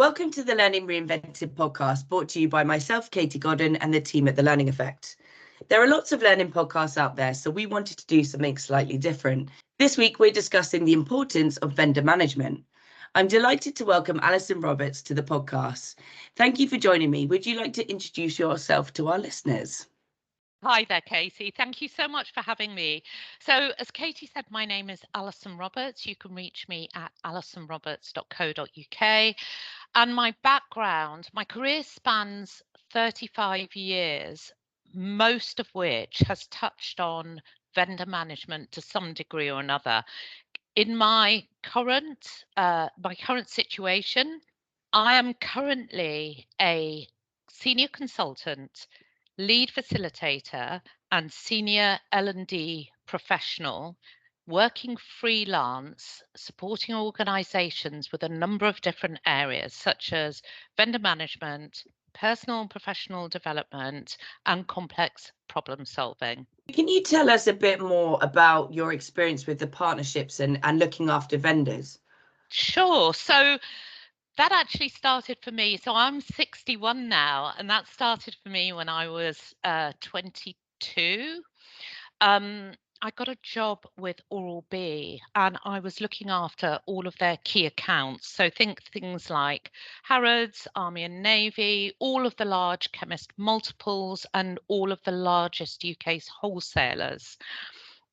Welcome to the Learning Reinvented podcast, brought to you by myself, Katie Godden, and the team at The Learning Effect. There are lots of learning podcasts out there, so we wanted to do something slightly different. This week, we're discussing the importance of vendor management. I'm delighted to welcome Alison Roberts to the podcast. Thank you for joining me. Would you like to introduce yourself to our listeners? Hi there, Katie. Thank you so much for having me. So, as Katie said, my name is Alison Roberts. You can reach me at alisonroberts.co.uk. And my background, my career spans 35 years, most of which has touched on vendor management to some degree or another. In my current situation, I am currently a senior consultant, lead facilitator, and senior L&D professional working freelance, supporting organizations with a number of different areas such as vendor management, personal and professional development, and complex problem solving. Can you tell us a bit more about your experience with the partnerships and looking after vendors? Sure. So that actually started for me. So I'm 61 now, and that started for me when I was 22. I got a job with Oral-B, and I was looking after all of their key accounts. So think things like Harrods, Army and Navy, all of the large chemist multiples, and all of the largest UK's wholesalers.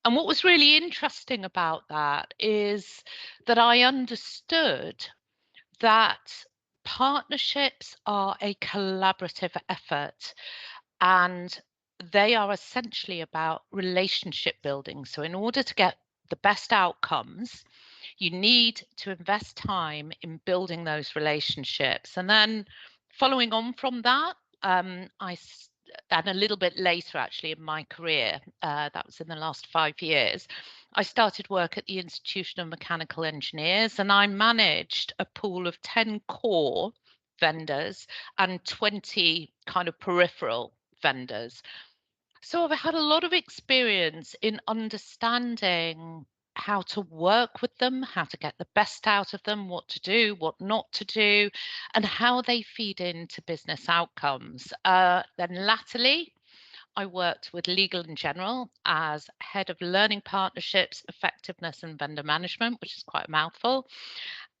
And what was really interesting about that is that I understood that partnerships are a collaborative effort, and they are essentially about relationship building. So in order to get the best outcomes, you need to invest time in building those relationships. And then following on from that, and a little bit later actually in my career, that was in the last 5 years, I started work at the Institution of Mechanical Engineers, and I managed a pool of 10 core vendors and 20 kind of peripheral vendors. So I've had a lot of experience in understanding how to work with them, how to get the best out of them, what to do, what not to do, and how they feed into business outcomes. Then latterly, I worked with Legal & General as head of learning partnerships, effectiveness and vendor management, which is quite a mouthful.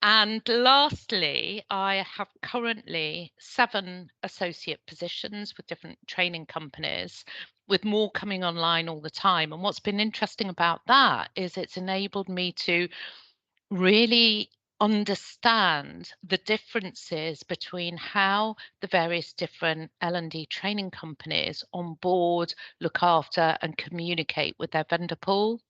And lastly, I have currently 7 associate positions with different training companies, with more coming online all the time. And what's been interesting about that is it's enabled me to really understand the differences between how the various different L&D training companies on board, look after and communicate with their vendor pool.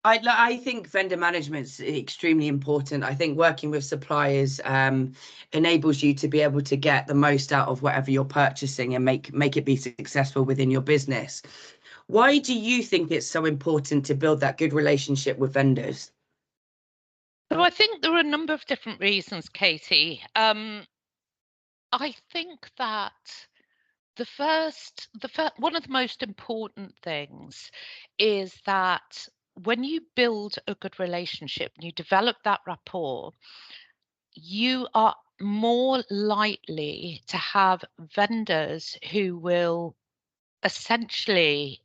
I think vendor management is extremely important. I think working with suppliers enables you to be able to get the most out of whatever you're purchasing and make it be successful within your business. Why do you think it's so important to build that good relationship with vendors? So I think there are a number of different reasons, Katie. I think that one of the most important things is that when you build a good relationship and you develop that rapport, you are more likely to have vendors who will essentially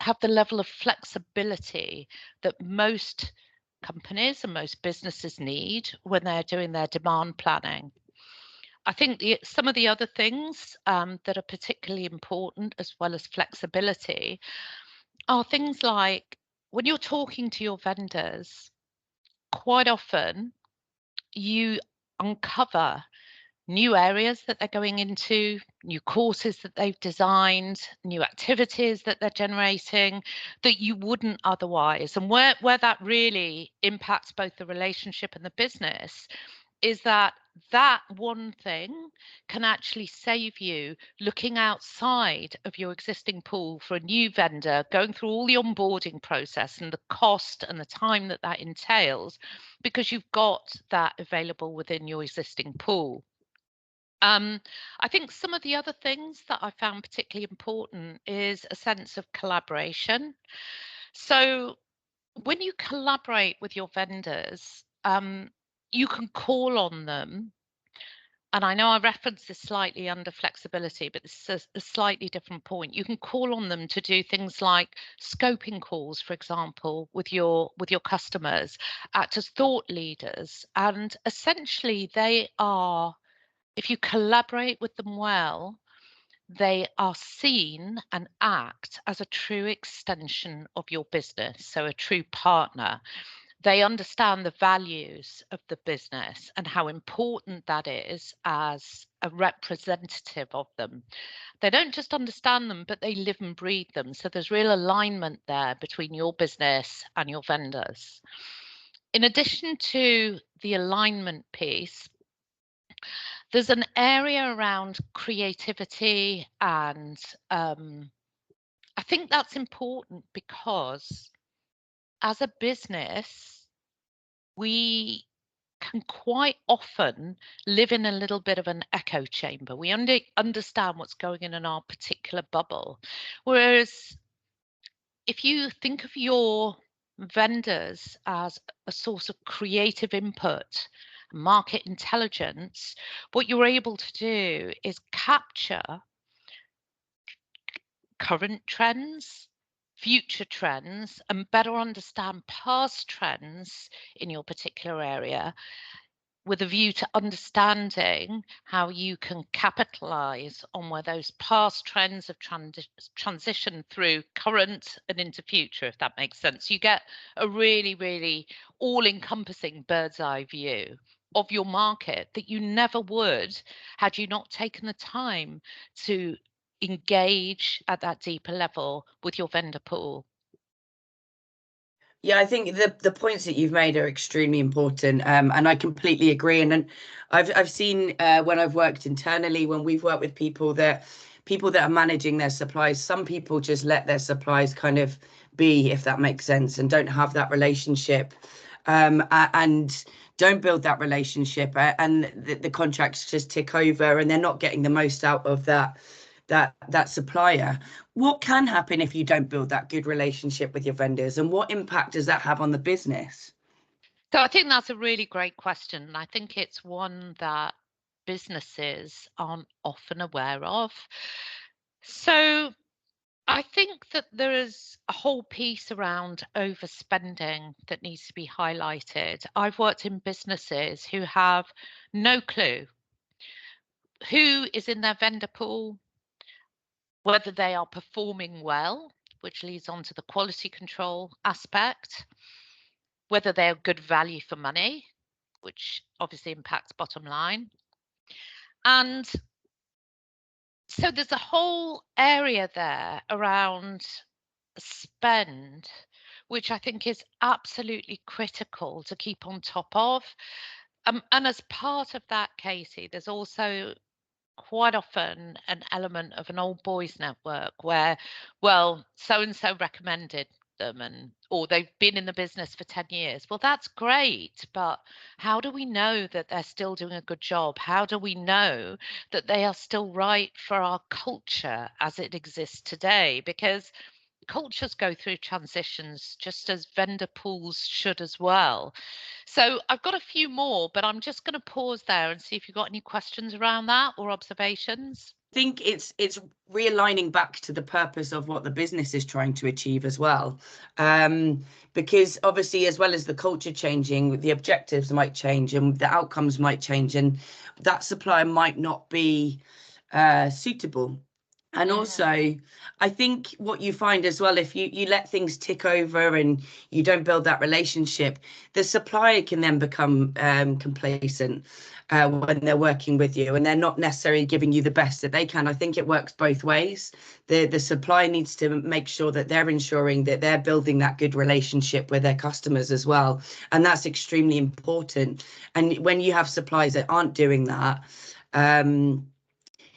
have the level of flexibility that most companies and most businesses need when they're doing their demand planning. I think some of the other things that are particularly important, as well as flexibility, are things like when you're talking to your vendors, quite often you uncover new areas that they're going into, new courses that they've designed, new activities that they're generating that you wouldn't otherwise. And where that really impacts both the relationship and the business is that one thing can actually save you looking outside of your existing pool for a new vendor, going through all the onboarding process and the cost and the time that that entails, because you've got that available within your existing pool. I think some of the other things that I found particularly important is a sense of collaboration. So when you collaborate with your vendors, you can call on them. And I know I referenced this slightly under flexibility, but this is a slightly different point. You can call on them to do things like scoping calls, for example, with your customers, act as thought leaders. And essentially they are, if you collaborate with them well, they are seen and act as a true extension of your business, so a true partner. They understand the values of the business and how important that is as a representative of them. They don't just understand them, but they live and breathe them. So there's real alignment there between your business and your vendors. In addition to the alignment piece, there's an area around creativity, and I think that's important because as a business, we can quite often live in a little bit of an echo chamber. We understand what's going on in our particular bubble. Whereas if you think of your vendors as a source of creative input, market intelligence, what you're able to do is capture current trends, future trends, and better understand past trends in your particular area, with a view to understanding how you can capitalize on where those past trends have transitioned through current and into future, if that makes sense. You get a really, really all-encompassing bird's eye view of your market that you never would had you not taken the time to engage at that deeper level with your vendor pool. Yeah, I think the points that you've made are extremely important, and I completely agree. And I've seen when I've worked internally, when we've worked with people that are managing their supplies, some people just let their supplies kind of be, if that makes sense, and don't have that relationship, and don't build that relationship, and the contracts just tick over, and they're not getting the most out of that supplier. What can happen if you don't build that good relationship with your vendors, and what impact does that have on the business? So I think that's a really great question. And I think it's one that businesses aren't often aware of. So I think that there is a whole piece around overspending that needs to be highlighted. I've worked in businesses who have no clue who is in their vendor pool, whether they are performing well, which leads on to the quality control aspect, whether they're good value for money, which obviously impacts bottom line. And so there's a whole area there around spend, which I think is absolutely critical to keep on top of. And as part of that, Katie, there's also quite often an element of an old boys network where, well, so and so recommended them, and or they've been in the business for 10 years. Well, that's great, but how do we know that they're still doing a good job? How do we know that they are still right for our culture as it exists today? Because cultures go through transitions just as vendor pools should as well. So I've got a few more, but I'm just going to pause there and see if you've got any questions around that or observations. I think it's realigning back to the purpose of what the business is trying to achieve as well, because obviously, as well as the culture changing, the objectives might change and the outcomes might change, and that supplier might not be suitable. And also, I think what you find as well, if you let things tick over and you don't build that relationship, the supplier can then become complacent when they're working with you, and they're not necessarily giving you the best that they can. I think it works both ways. The supplier needs to make sure that they're ensuring that they're building that good relationship with their customers as well, and that's extremely important. And when you have suppliers that aren't doing that,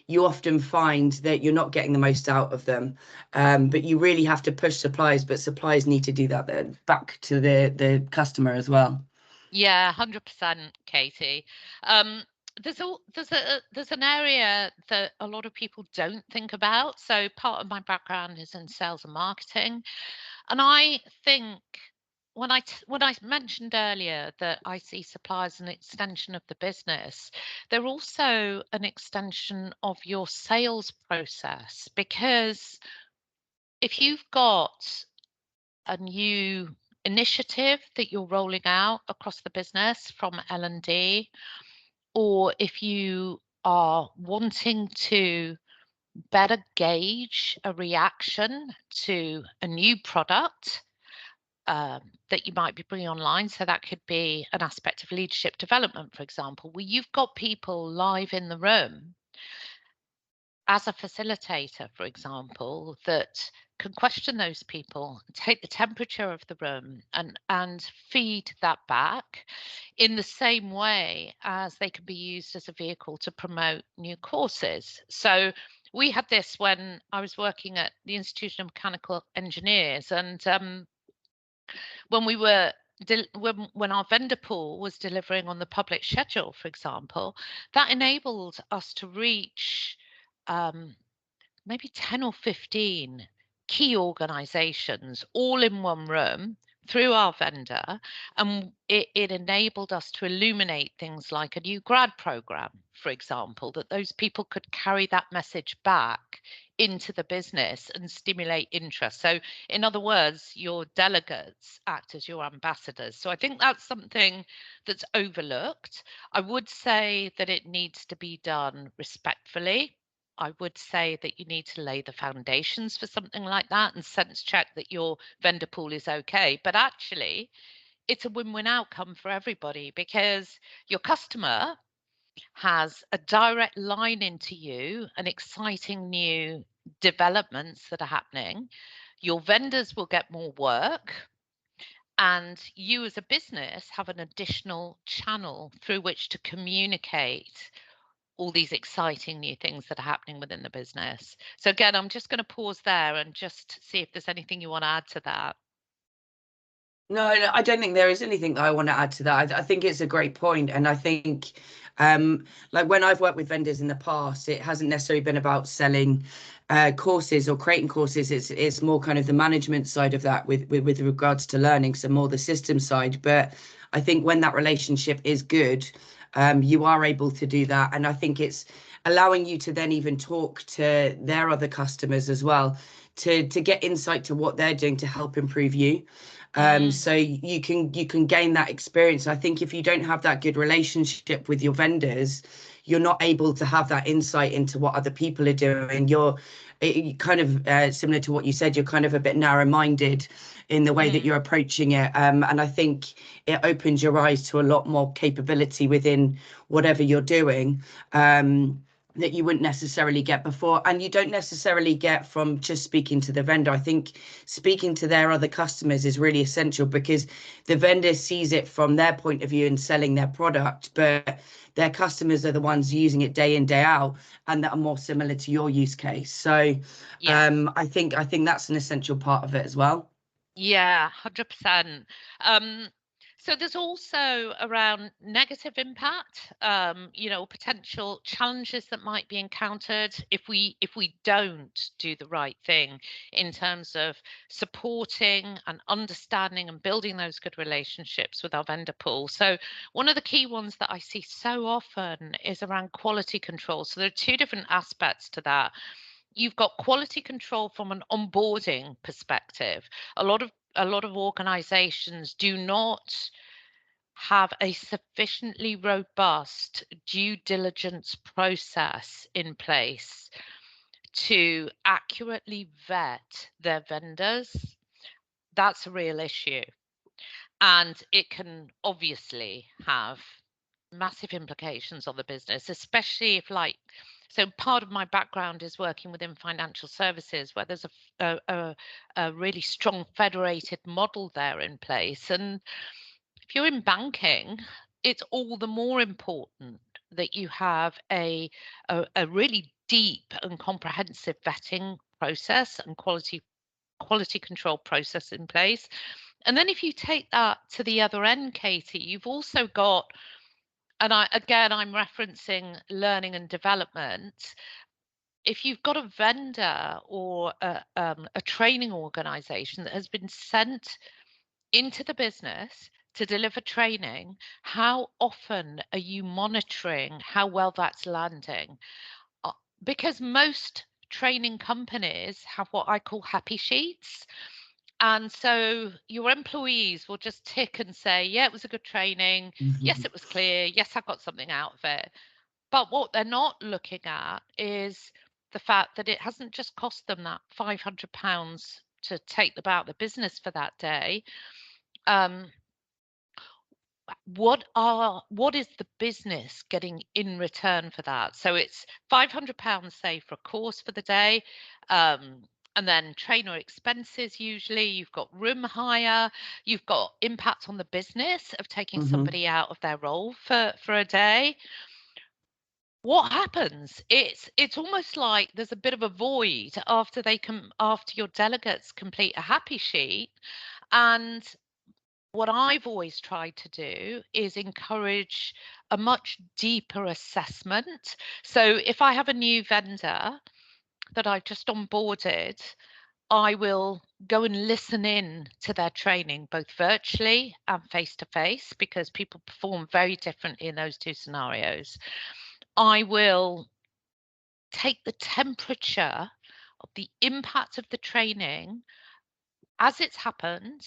you often find that you're not getting the most out of them. But you really have to push suppliers, but suppliers need to do that then back to the customer as well. Yeah, 100%, Katie. There's an area that a lot of people don't think about. So part of my background is in sales and marketing, and I think when I mentioned earlier that I see suppliers as an extension of the business, they're also an extension of your sales process, because if you've got a new initiative that you're rolling out across the business from L&D, or if you are wanting to better gauge a reaction to a new product that you might be bringing online. So that could be an aspect of leadership development, for example, where you've got people live in the room as a facilitator, for example, that can question those people, take the temperature of the room, and feed that back in the same way as they can be used as a vehicle to promote new courses. So we had this when I was working at the Institution of Mechanical Engineers, and when we were when our vendor pool was delivering on the public schedule, for example, that enabled us to reach maybe 10 or 15 key organizations all in one room through our vendor. And it enabled us to illuminate things like a new grad program, for example, that those people could carry that message back into the business and stimulate interest. So in other words, your delegates act as your ambassadors. So I think that's something that's overlooked. I would say that it needs to be done respectfully. I would say that you need to lay the foundations for something like that and sense check that your vendor pool is okay. But actually, it's a win-win outcome for everybody, because your customer has a direct line into you and exciting new developments that are happening. Your vendors will get more work, and you as a business have an additional channel through which to communicate all these exciting new things that are happening within the business. So again, I'm just going to pause there and just see if there's anything you want to add to that. No, I don't think there is anything that I want to add to that. I think it's a great point, and I think, like when I've worked with vendors in the past, it hasn't necessarily been about selling courses or creating courses. It's more kind of the management side of that with regards to learning, so more the system side. But I think when that relationship is good, you are able to do that, and I think it's allowing you to then even talk to their other customers as well, to get insight to what they're doing to help improve you. So you can gain that experience. I think if you don't have that good relationship with your vendors, you're not able to have that insight into what other people are doing. You're kind of similar to what you said, you're kind of a bit narrow-minded in the way that you're approaching it. And I think it opens your eyes to a lot more capability within whatever you're doing. That you wouldn't necessarily get before, and you don't necessarily get from just speaking to the vendor. I think speaking to their other customers is really essential, because the vendor sees it from their point of view and selling their product, but their customers are the ones using it day in, day out, and that are more similar to your use case. So Yeah. I think that's an essential part of it as well. Yeah, 100%. So there's also around negative impact, potential challenges that might be encountered if we don't do the right thing in terms of supporting and understanding and building those good relationships with our vendor pool. So one of the key ones that I see so often is around quality control. So there are two different aspects to that. You've got quality control from an onboarding perspective. A lot of organizations do not have a sufficiently robust due diligence process in place to accurately vet their vendors. That's a real issue, and it can obviously have massive implications on the business, especially if, like, so part of my background is working within financial services, where there's a really strong federated model there in place. And if you're in banking, it's all the more important that you have a really deep and comprehensive vetting process and quality control process in place. And then if you take that to the other end, Katie, you've also got, and I'm referencing learning and development. If you've got a vendor or a training organization that has been sent into the business to deliver training, how often are you monitoring how well that's landing? Because most training companies have what I call happy sheets. And so your employees will just tick and say, yeah, it was a good training. Yes, it was clear. Yes, I got something out of it. But what they're not looking at is the fact that it hasn't just cost them that £500 to take them out the business for that day. What is the business getting in return for that? So it's £500, say, for a course for the day, and then trainer expenses. Usually you've got room hire, you've got impact on the business of taking somebody out of their role for a day. What happens? It's almost like there's a bit of a void after your delegates complete a happy sheet. And what I've always tried to do is encourage a much deeper assessment. So if I have a new vendor that I've just onboarded, I will go and listen in to their training, both virtually and face to face, because people perform very differently in those two scenarios. I will take the temperature of the impact of the training as it's happened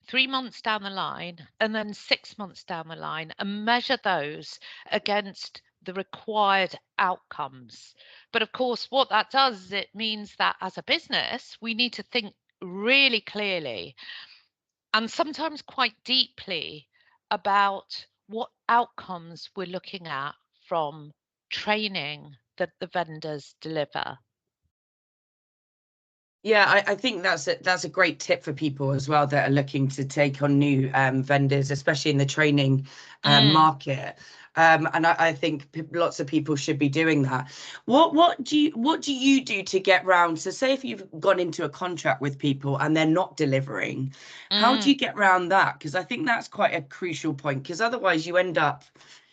3 months down the line and then 6 months down the line, and measure those against the required outcomes. But of course, what that does is it means that as a business, we need to think really clearly and sometimes quite deeply about what outcomes we're looking at from training that the vendors deliver. Yeah, I think that's a great tip for people as well that are looking to take on new vendors, especially in the training market. And I think lots of people should be doing that. What do you do to get round? So say if you've gone into a contract with people and they're not delivering, how do you get round that? Because I think that's quite a crucial point, because otherwise you end up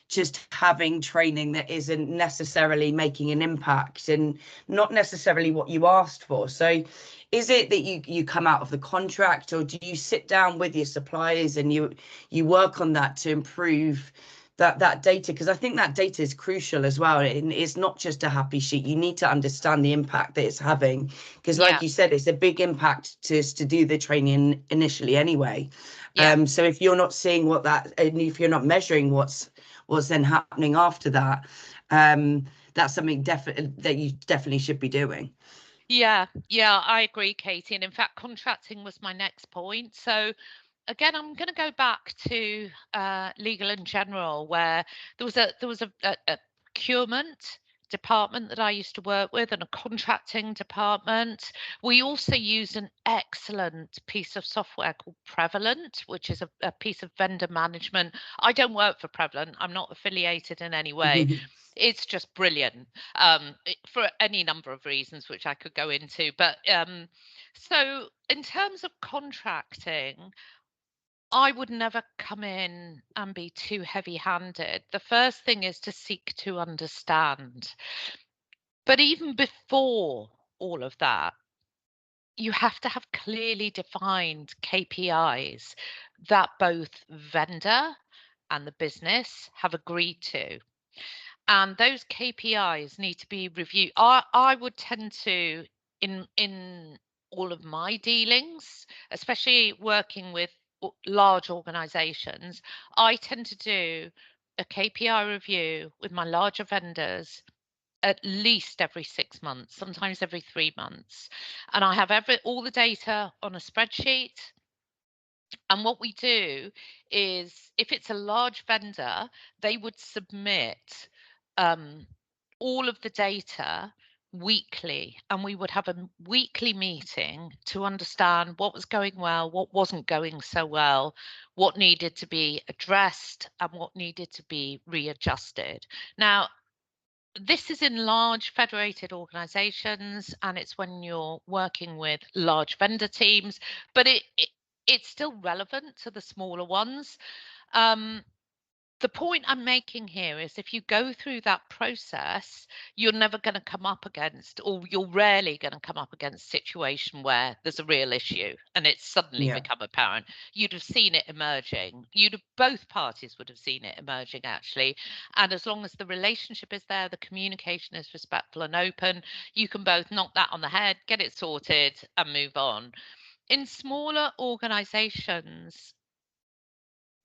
just having training that isn't necessarily making an impact and not necessarily what you asked for. So is it that you come out of the contract, or do you sit down with your suppliers and you work on that to improve that data? Because I think that data is crucial as well. It's not just a happy sheet. You need to understand the impact that it's having, because like you said, it's a big impact to do the training initially anyway. So if you're not seeing what that, and if you're not measuring what's then happening after that, that's something that you definitely should be doing. Yeah, I agree, Katie. And in fact, contracting was my next point. So again, I'm going to go back to Legal and General, where there was a procurement department that I used to work with and a contracting department. We also use an excellent piece of software called Prevalent, which is a piece of vendor management. I don't work for Prevalent. I'm not affiliated in any way. It's just brilliant for any number of reasons, which I could go into. But so in terms of contracting, I would never come in and be too heavy-handed. The first thing is to seek to understand. But even before all of that, you have to have clearly defined KPIs that both vendor and the business have agreed to. And those KPIs need to be reviewed. I would tend to, in all of my dealings, especially working with large organizations, I tend to do a KPI review with my larger vendors at least every 6 months, sometimes every 3 months. And I have all the data on a spreadsheet. And what we do is, if it's a large vendor, they would submit all of the data weekly, and we would have a weekly meeting to understand what was going well, what wasn't going so well, what needed to be addressed, and what needed to be readjusted. Now, this is in large federated organizations, and it's when you're working with large vendor teams, but it's still relevant to the smaller ones. the point I'm making here is if you go through that process, you're never going to come up against, or you're rarely going to come up against a situation where there's a real issue and it's suddenly Yeah. become apparent. You'd have seen it emerging. Both parties would have seen it emerging, actually. And as long as the relationship is there, the communication is respectful and open, you can both knock that on the head, get it sorted, and move on. In smaller organizations,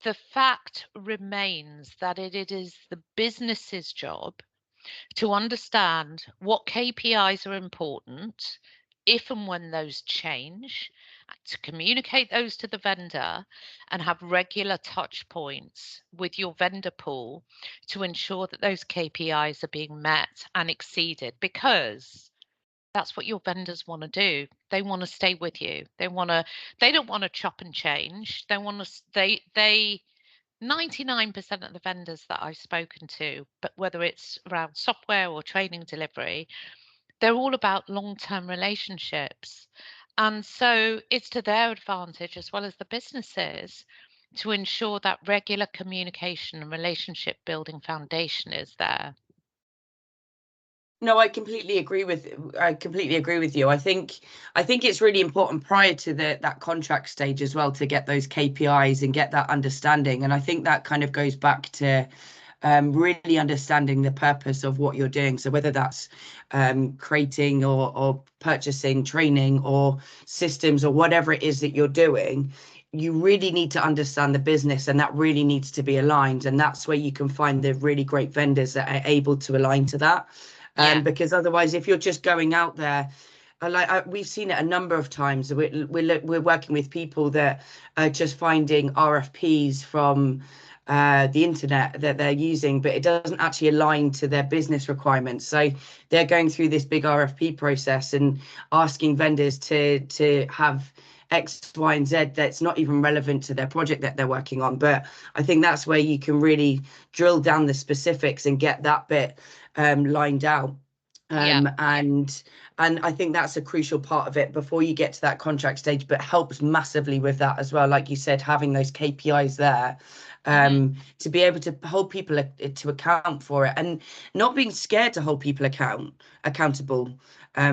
the fact remains that it is the business's job to understand what KPIs are important, if and when those change, to communicate those to the vendor and have regular touch points with your vendor pool to ensure that those KPIs are being met and exceeded, because that's what your vendors want to do. They want to stay with you. They don't want to chop and change. They want to, they 99% of the vendors that I've spoken to, but whether it's around software or training delivery, they're all about long-term relationships. And so it's to their advantage as well as the businesses to ensure that regular communication and relationship building foundation is there. No, I completely agree with you. I think it's really important prior to that contract stage as well to get those KPIs and get that understanding. And I think that kind of goes back to really understanding the purpose of what you're doing. So whether that's creating or purchasing training or systems or whatever it is that you're doing, you really need to understand the business, and that really needs to be aligned. And that's where you can find the really great vendors that are able to align to that. Because otherwise, if you're just going out there, we've seen it a number of times. We're working with people that are just finding RFPs from the internet that they're using, but it doesn't actually align to their business requirements. So they're going through this big RFP process and asking vendors to have X, Y, and Z that's not even relevant to their project that they're working on. But I think that's where you can really drill down the specifics and get that bit lined out. And I think that's a crucial part of it before you get to that contract stage, but helps massively with that as well. Like you said, having those KPIs there to be able to hold people to account for it, and not being scared to hold people accountable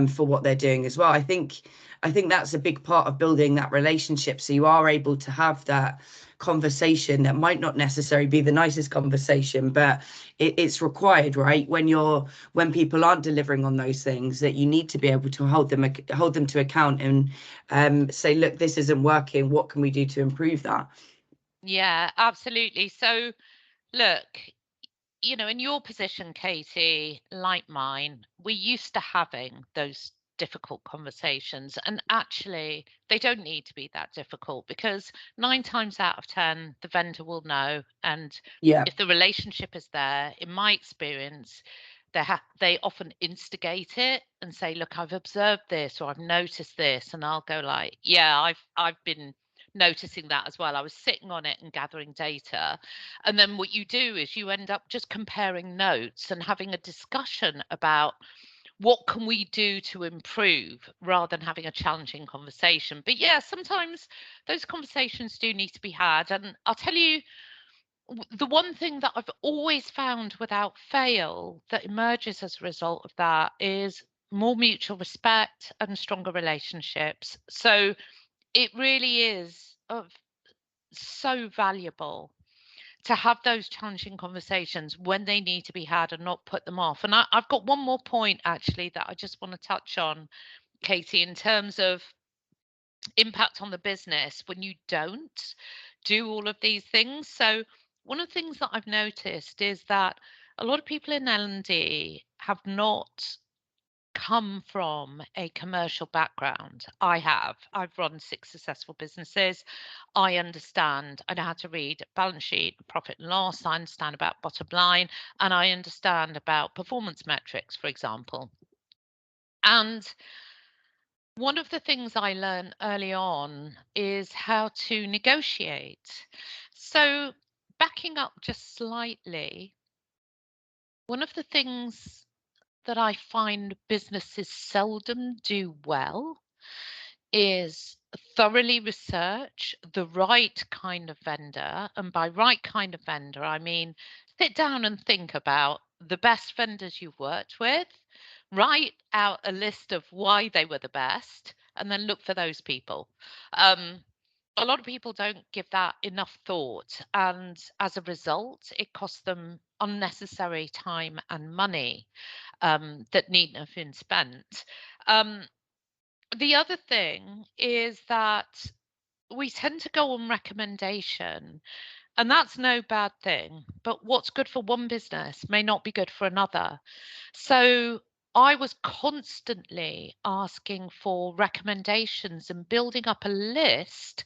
for what they're doing as well. I think that's a big part of building that relationship. So you are able to have that conversation that might not necessarily be the nicest conversation, but it's required, right? When people aren't delivering on those things, that you need to be able to hold them to account and say, look, this isn't working. What can we do to improve that? Yeah, absolutely. So look, in your position, Katie, like mine, we're used to having those difficult conversations. And actually, they don't need to be that difficult, because 9 times out of 10, the vendor will know. And Yeah. if the relationship is there, in my experience, they often instigate it and say, look, I've observed this, or I've noticed this. And I'll go like, yeah, I've been noticing that as well. I was sitting on it and gathering data. And then what you do is you end up just comparing notes and having a discussion about what can we do to improve, rather than having a challenging conversation. But yeah, sometimes those conversations do need to be had. And I'll tell you, the one thing that I've always found without fail that emerges as a result of that is more mutual respect and stronger relationships. So it really is so valuable to have those challenging conversations when they need to be had and not put them off. And I've got one more point actually that I just want to touch on, Katie, in terms of impact on the business when you don't do all of these things. So one of the things that I've noticed is that a lot of people in L&D have not come from a commercial background. I've run 6 successful businesses. I understand. I know how to read balance sheet, profit and loss. I understand about bottom line, and I understand about performance metrics, for example. And one of the things I learned early on is how to negotiate. So backing up just slightly, one of the things that I find businesses seldom do well is thoroughly research the right kind of vendor. And by right kind of vendor, I mean sit down and think about the best vendors you've worked with, write out a list of why they were the best, and then look for those people. A lot of people don't give that enough thought, and as a result, it costs them unnecessary time and money that needn't have been spent. Um, the other thing is that we tend to go on recommendation, and that's no bad thing. But what's good for one business may not be good for another. So I was constantly asking for recommendations and building up a list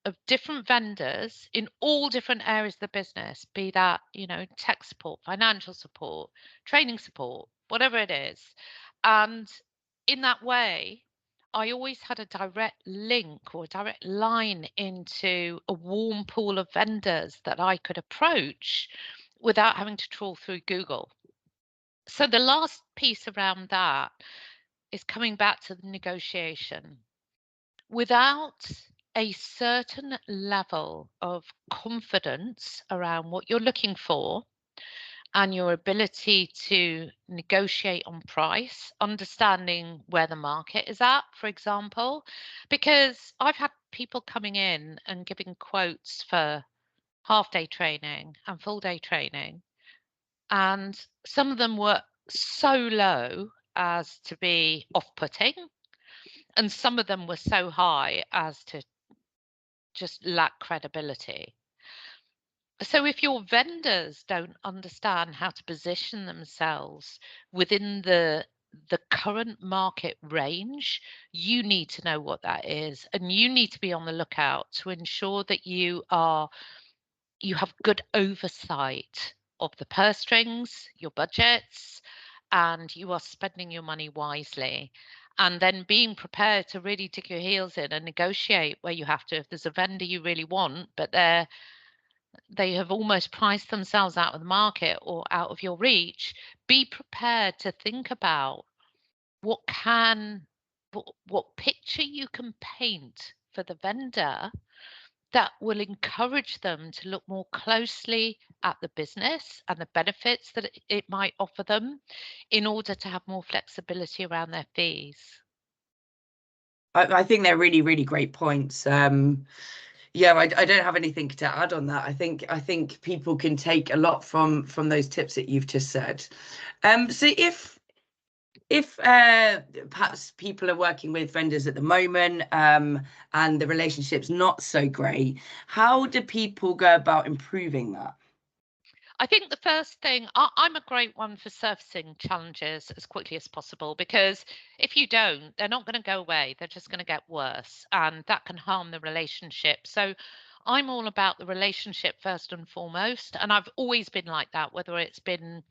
of different vendors in all different areas of the business, be that, tech support, financial support, training support, whatever it is. And in that way, I always had a direct link or a direct line into a warm pool of vendors that I could approach without having to trawl through Google. So the last piece around that is coming back to the negotiation. Without a certain level of confidence around what you're looking for and your ability to negotiate on price, understanding where the market is at, for example, because I've had people coming in and giving quotes for half day training and full day training, and some of them were so low as to be off-putting, and some of them were so high as to just lack credibility. So if your vendors don't understand how to position themselves within the current market range, you need to know what that is, and you need to be on the lookout to ensure that you have good oversight of the purse strings, your budgets, and you are spending your money wisely. And then being prepared to really dig your heels in and negotiate where you have to. If there's a vendor you really want, but they have almost priced themselves out of the market or out of your reach, be prepared to think about what picture you can paint for the vendor that will encourage them to look more closely at the business and the benefits that it might offer them in order to have more flexibility around their fees. I think they're really, really great points. Yeah, I don't have anything to add on that. I think people can take a lot from those tips that you've just said. So if perhaps people are working with vendors at the moment and the relationship's not so great, how do people go about improving that? I think the first thing, I'm a great one for surfacing challenges as quickly as possible, because if you don't, they're not going to go away. They're just going to get worse, and that can harm the relationship. So I'm all about the relationship first and foremost. And I've always been like that, whether it's been,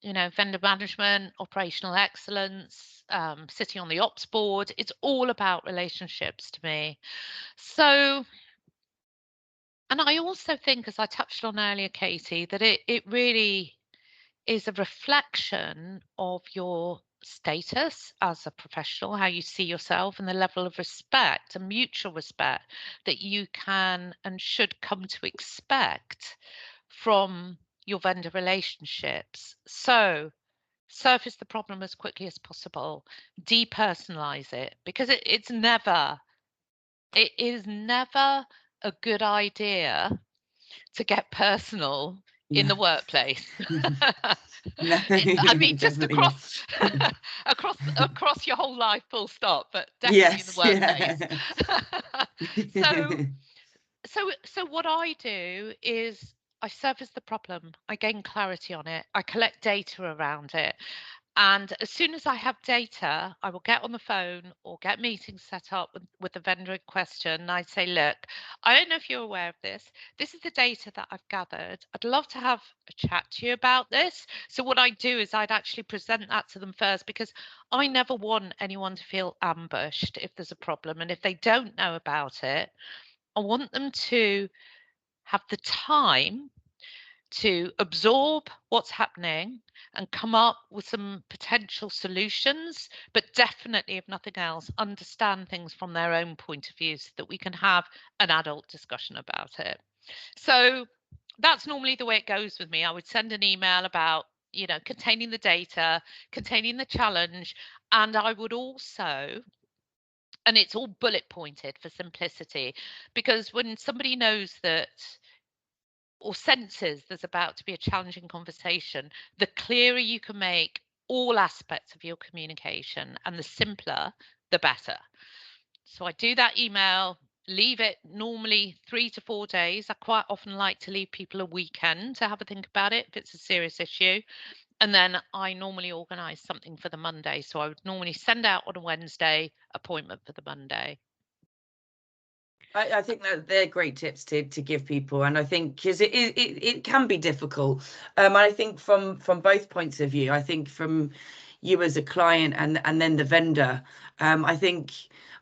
vendor management, operational excellence, sitting on the ops board. It's all about relationships to me. So, and I also think, as I touched on earlier, Katie, that it really is a reflection of your status as a professional, how you see yourself, and the level of respect and mutual respect that you can and should come to expect from your vendor relationships. So surface the problem as quickly as possible, depersonalize it, because it is never a good idea to get personal in the workplace. No, I mean, just definitely not. across your whole life, full stop, but definitely in the workplace. Yeah. So what I do is I surface the problem, I gain clarity on it, I collect data around it. And as soon as I have data, I will get on the phone or get meetings set up with the vendor in question. And I say, look, I don't know if you're aware of this. This is the data that I've gathered. I'd love to have a chat to you about this. So what I do is I'd actually present that to them first, because I never want anyone to feel ambushed if there's a problem. And if they don't know about it, I want them to have the time to absorb what's happening and come up with some potential solutions, but definitely, if nothing else, understand things from their own point of view so that we can have an adult discussion about it. So that's normally the way it goes with me. I would send an email about, containing the data, containing the challenge, and I would also, and it's all bullet pointed for simplicity, because when somebody knows that or senses there's about to be a challenging conversation, the clearer you can make all aspects of your communication, and the simpler, the better. So I do that email, leave it normally 3 to 4 days. I quite often like to leave people a weekend to have a think about it if it's a serious issue. And then I normally organise something for the Monday. So I would normally send out on a Wednesday, appointment for the Monday. I think that they're great tips to give people, and I think because it can be difficult. I think from both points of view. I think from you as a client and then the vendor. I think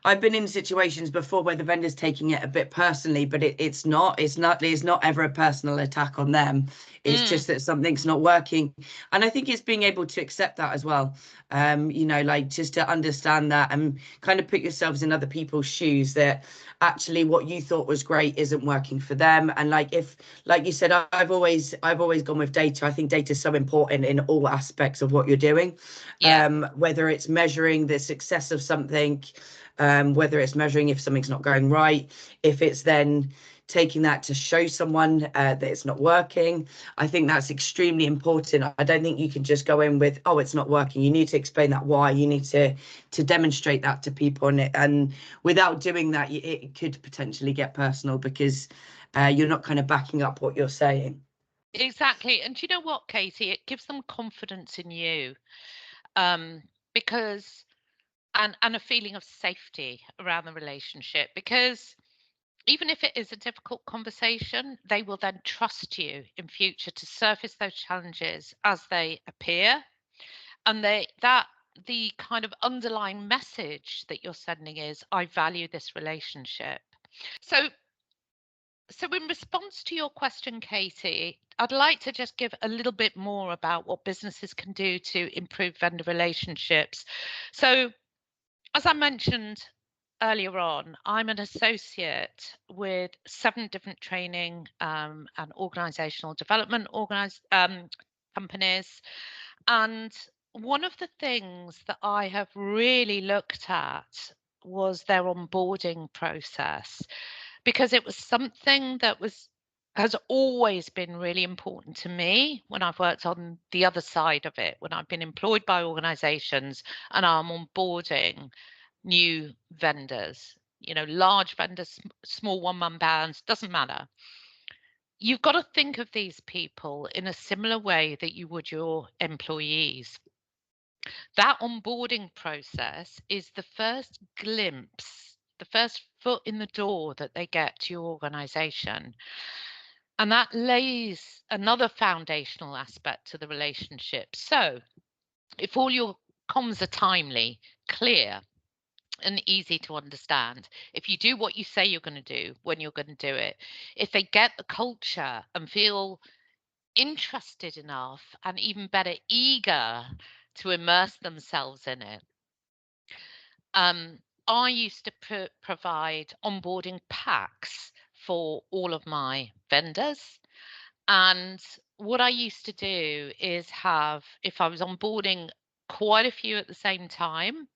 I've been in situations before where the vendor's taking it a bit personally, but it's not ever a personal attack on them. It's just that something's not working, and I think it's being able to accept that as well. Like just to understand that and kind of put yourselves in other people's shoes, that actually what you thought was great isn't working for them. And like you said, I've always gone with data. I think data is so important in all aspects of what you're doing. Whether it's measuring the success of something, whether it's measuring if something's not going right, if it's then taking that to show someone that it's not working. I think that's extremely important. I don't think you can just go in with, oh, it's not working. You need to explain that why. You need to demonstrate that to people, and without doing that, it could potentially get personal because you're not kind of backing up what you're saying. Exactly. And you know what, Katie? It gives them confidence in you, because and a feeling of safety around the relationship, because even if it is a difficult conversation, they will then trust you in future to surface those challenges as they appear. And the kind of underlying message that you're sending is, I value this relationship. So in response to your question, Katie, I'd like to just give a little bit more about what businesses can do to improve vendor relationships. So as I mentioned earlier on, I'm an associate with 7 different training and organizational development companies. And one of the things that I have really looked at was their onboarding process, because it was something that has always been really important to me when I've worked on the other side of it, when I've been employed by organizations and I'm onboarding new vendors, large vendors, small one-man bands, doesn't matter. You've got to think of these people in a similar way that you would your employees. That onboarding process is the first glimpse, the first foot in the door that they get to your organization. And that lays another foundational aspect to the relationship. So if all your comms are timely, clear, and easy to understand, if you do what you say you're going to do when you're going to do it, if they get the culture and feel interested enough and even better, eager to immerse themselves in it. I used to provide onboarding packs for all of my vendors. And what I used to do is have, if I was onboarding quite a few at the same time,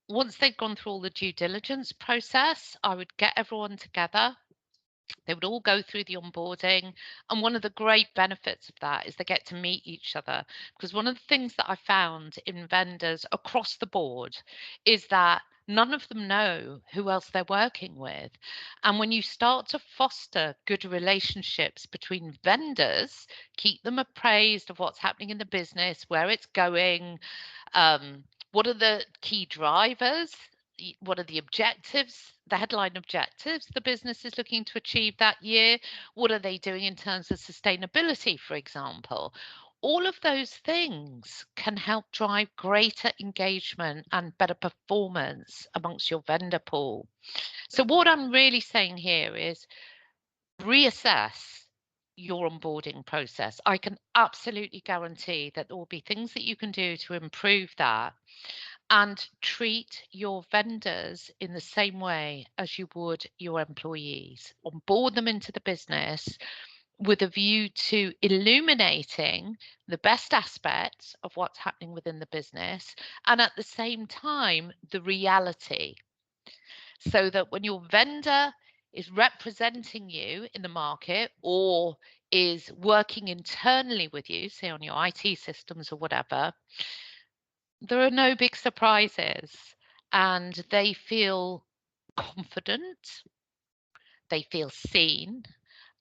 once they'd gone through all the due diligence process, I would get everyone together. They would all go through the onboarding. And one of the great benefits of that is they get to meet each other. Because one of the things that I found in vendors across the board is that none of them know who else they're working with. And when you start to foster good relationships between vendors, keep them appraised of what's happening in the business, where it's going, what are the key drivers, what are the objectives, the headline objectives the business is looking to achieve that year, what are they doing in terms of sustainability, for example. All of those things can help drive greater engagement and better performance amongst your vendor pool. So what I'm really saying here is reassess your onboarding process. I can absolutely guarantee that there will be things that you can do to improve that, and treat your vendors in the same way as you would your employees. Onboard them into the business with a view to illuminating the best aspects of what's happening within the business, and at the same time, the reality. So that when your vendor is representing you in the market or is working internally with you, say on your IT systems or whatever, there are no big surprises and they feel confident, they feel seen,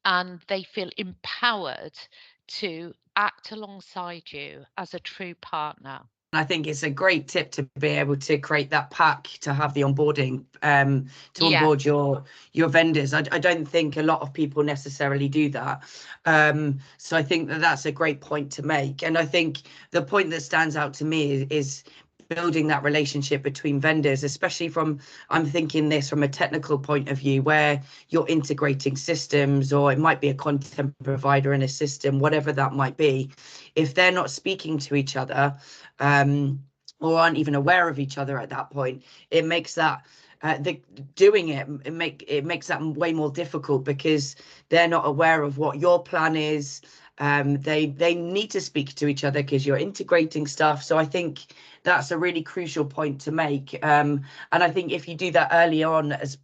and they feel empowered to act alongside you as a true partner. I think it's a great tip to be able to create that pack to have the onboarding, to onboard your vendors. I don't think a lot of people necessarily do that. So I think that that's a great point to make. And I think the point that stands out to me is building that relationship between vendors, especially I'm thinking this from a technical point of view, where you're integrating systems, or it might be a content provider in a system, whatever that might be. If they're not speaking to each other, or aren't even aware of each other at that point, it makes that it makes that way more difficult, because they're not aware of what your plan is. They need to speak to each other because you're integrating stuff. So I think that's a really crucial point to make. And I think if you do that early on, as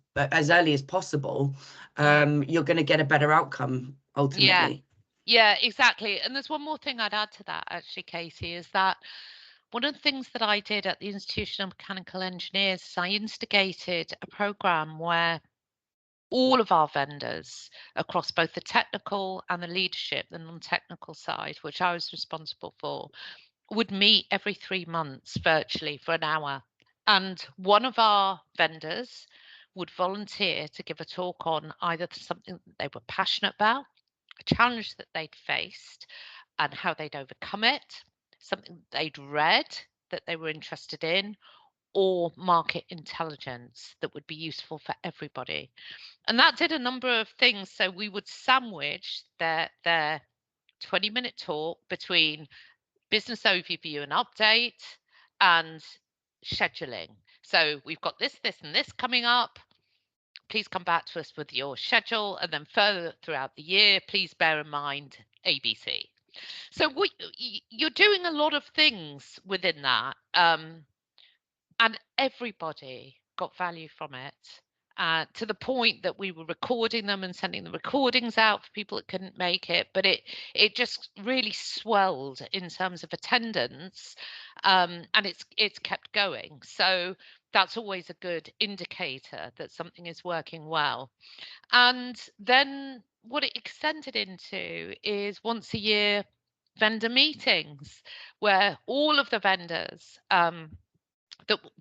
early as possible, you're going to get a better outcome ultimately. Yeah, exactly. And there's one more thing I'd add to that, actually, Katie, is that one of the things that I did at the Institution of Mechanical Engineers is I instigated a program where all of our vendors across both the technical and the leadership, the non-technical side, which I was responsible for, would meet every 3 months virtually for an hour. And one of our vendors would volunteer to give a talk on either something that they were passionate about, a challenge that they'd faced and how they'd overcome it, something they'd read that they were interested in, or market intelligence that would be useful for everybody. And that did a number of things. So we would sandwich their 20-minute talk between business overview and update and scheduling. So we've got this, and this coming up. Please come back to us with your schedule, and then further throughout the year, please bear in mind ABC. So you're doing a lot of things within that, and everybody got value from it, to the point that we were recording them and sending the recordings out for people that couldn't make it. But it just really swelled in terms of attendance, and it's kept going. So that's always a good indicator that something is working well. And then what it extended into is once a year vendor meetings, where all of the vendors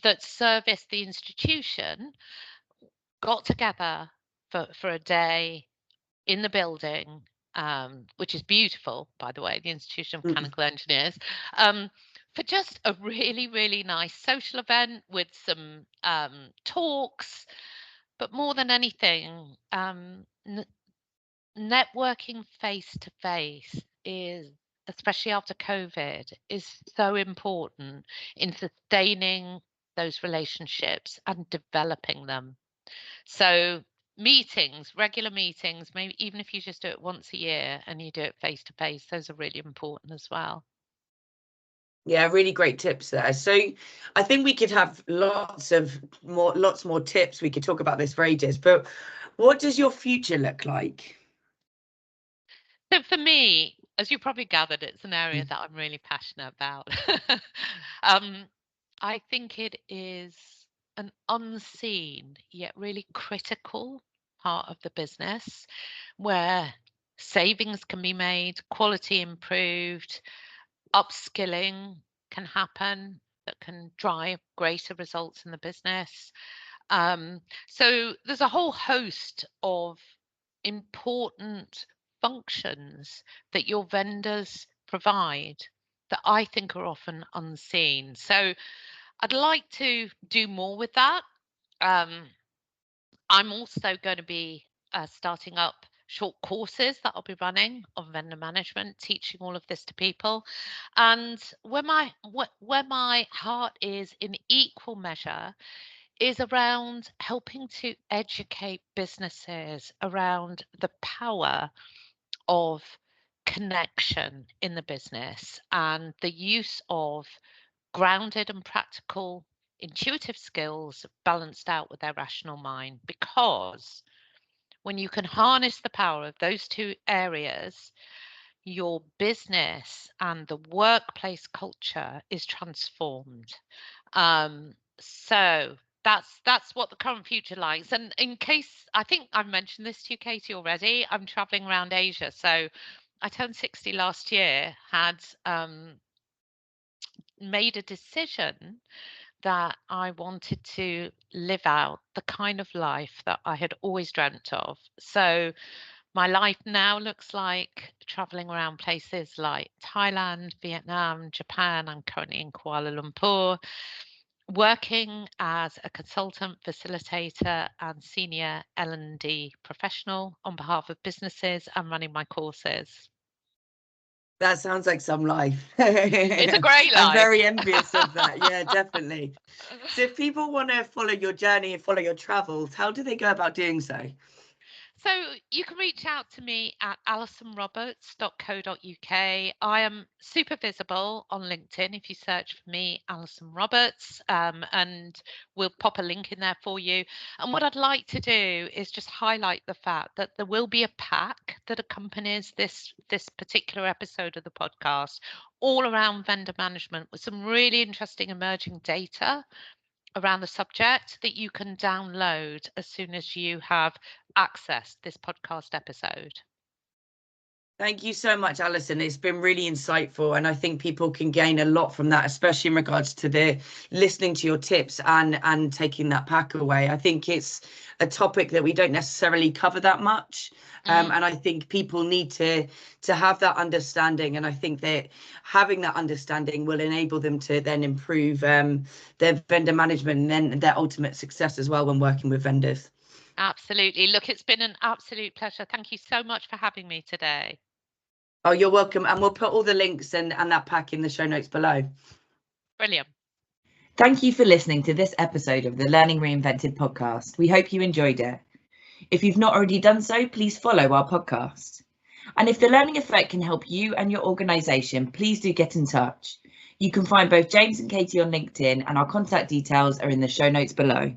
that service the institution got together for a day in the building, which is beautiful, by the way, the Institution of Mechanical Engineers, for just a really, really nice social event with some talks. But more than anything, networking face to face is, especially after COVID, is so important in sustaining those relationships and developing them. So meetings, regular meetings, maybe even if you just do it once a year and you do it face to face, those are really important as well. Yeah, really great tips there. So I think we could have lots more tips. We could talk about this for ages, but what does your future look like? So for me, as you probably gathered, it's an area that I'm really passionate about. I think it is an unseen yet really critical part of the business, where savings can be made, quality improved, upskilling can happen that can drive greater results in the business. So there's a whole host of important functions that your vendors provide that I think are often unseen. So I'd like to do more with that. I'm also going to be starting up short courses that I'll be running on vendor management, teaching all of this to people. And where my heart is in equal measure is around helping to educate businesses around the power of connection in the business and the use of grounded and practical intuitive skills balanced out with their rational mind. Because when you can harness the power of those two areas, your business and the workplace culture is transformed. So that's what the current future likes. And in case, I think I've mentioned this to you, Katie, already, I'm traveling around Asia. So I turned 60 last year, had made a decision that I wanted to live out the kind of life that I had always dreamt of. So my life now looks like traveling around places like Thailand, Vietnam, Japan. I'm currently in Kuala Lumpur, working as a consultant, facilitator, and senior L&D professional on behalf of businesses and running my courses. That sounds like some life. It's a great life. I'm very envious of that. Yeah, definitely. So if people want to follow your journey and follow your travels, how do they go about doing so? So you can reach out to me at alisonroberts.co.uk. I am super visible on LinkedIn if you search for me, Alison Roberts, and we'll pop a link in there for you. And what I'd like to do is just highlight the fact that there will be a pack that accompanies this particular episode of the podcast, all around vendor management, with some really interesting emerging data around the subject that you can download as soon as you have accessed this podcast episode. Thank you so much, Alison. It's been really insightful, and I think people can gain a lot from that, especially in regards to the listening to your tips and taking that pack away. I think it's a topic that we don't necessarily cover that much, and I think people need to have that understanding. And I think that having that understanding will enable them to then improve their vendor management and then their ultimate success as well when working with vendors. Absolutely. Look, it's been an absolute pleasure. Thank you so much for having me today. Oh, you're welcome. And we'll put all the links and that pack in the show notes below. Brilliant. Thank you for listening to this episode of the Learning Reinvented podcast. We hope you enjoyed it. If you've not already done so, please follow our podcast. And if the Learning Effect can help you and your organisation, please do get in touch. You can find both James and Katie on LinkedIn, and our contact details are in the show notes below.